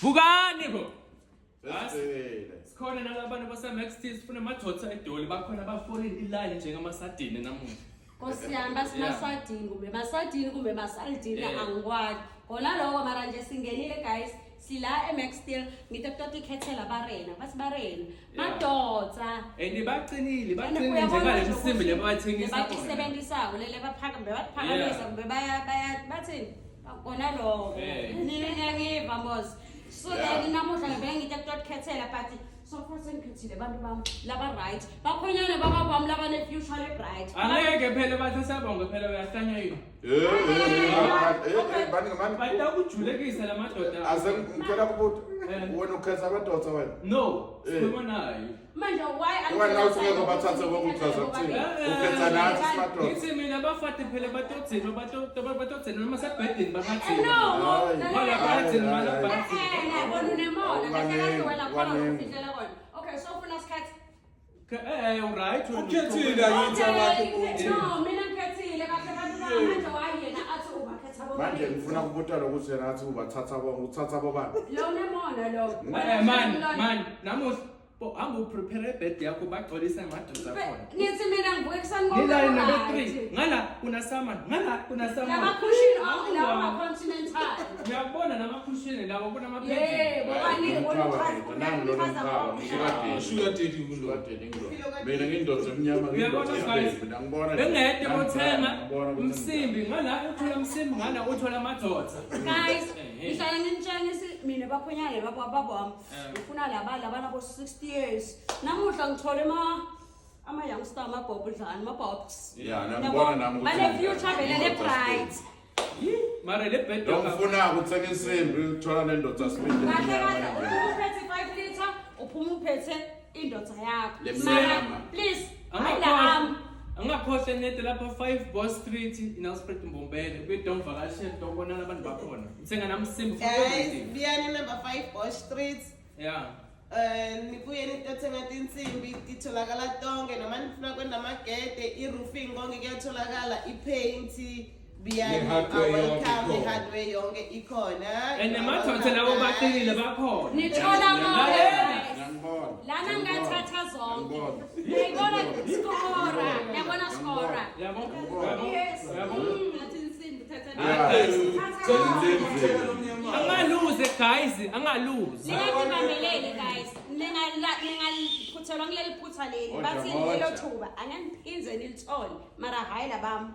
Vukani bo. Sesibhekile. Sikhona nalabantu base-Maxtees sifuna amadoda edoli bakhona bafolile iline njengamasadini namuhla. Nkosi yami basimasadini kumbe masadini kumbe masaldini Yeah. angikwazi. Khona lokho mara nje singenile guys. Sila eMaxsteel ngitototi khethela barena basibarena madoda Baqinile nje ngale msimbi le bathengisa khona. batisebenzisako lele baphakamisa kumbe baya bathini kona lokho ngiyayiva boss so then namuhla ngibeke ngitototi khethela but so first ngikhethile abantu bami laba right bakhonyana baba bami laba ne future bright Angeke phela bathi sabonga phela uyahlanya yini. Bani Bayakujulekisa la madoda. ngicela kubuza wena ukhetha amadoda wena. No, sikhuluma naye. manje why Wena usungeke bathathe bokuchaza ukuthi ukhetha nathi simadoda. Ngithi mina bafati phela batotsini batotsini noma sebhedini bakathi. no Wala bathi mana bathi. bona unemona kahle wena khona ufihlela bona okay so ufuna isikhathi Right. Ukhethile ayithi abantu. no mina ngikhethile kahle bantu bami manje wayena athi ubakhetha bona Manje ngifuna ukubuta lokuthi yena athi ubathatha bonke uthatha bobani. lo unemona lo Man, namuhla angu-prepare ibed yakho bagcolisa amadoda khona. ngithi mina ngivuke kusani Ngila number 3. Ngala kunasaman. lamakhushini lawa ma-continental Ngiyabona namakhushini lawo kunamaphedi. yebo kaningi Sugar daddy kulo. Mina ngiyindoda emnyama Uyabona guys? mina ngibona. Bengede bothenga umsimbi ngala uthola umsimbi ngala uthola amadoda. guys ngihlala nginitshengisa mina bakhonyane baba wami ngifuna labana bo 60 years namuhla ngithole ama-youngster amabhobudlana ama-bobs Yeah, nangibona nami ukuthi bane-future vele ne-bright Mara le bed ngifuna ukuthenga insimbi uthola nendoda sibili kahle kahle emnyama. uphuma uphethe 5 liter uphuma uphethe indoda yakho Le mara mnyama. please ayila angakhohle nede lapha 5 Boss Street Nelspruit Mbombela kwi-Dom Vakashel dobona abantu bakhona ngithenga namsimbi for Guys, everything. Biyani number 5 Bosch Street. Yeah. Nibuye nitothenga tinsimbi titholakala tonke noma nifuna kwenda amagede i-roofing konke kuyatholakala i-paint Biyani Ne-hardware yonke welcome ikhona. hardware yonke ikhona. And nemadoda labo baqinile bakhona. nithola konke Ngiyangibona. lana ngathatha zonke Ngiyangibona. ngiyayibona skora ngiyabona skora Yabo? yes Yabo? ngathi insimbi thatha Angaluze guys, angaluze. ningakimameleli guys ningaphuthelwa kuleli phutha leli bathi lelo thuba angangiphinze nilithole mara hayi labami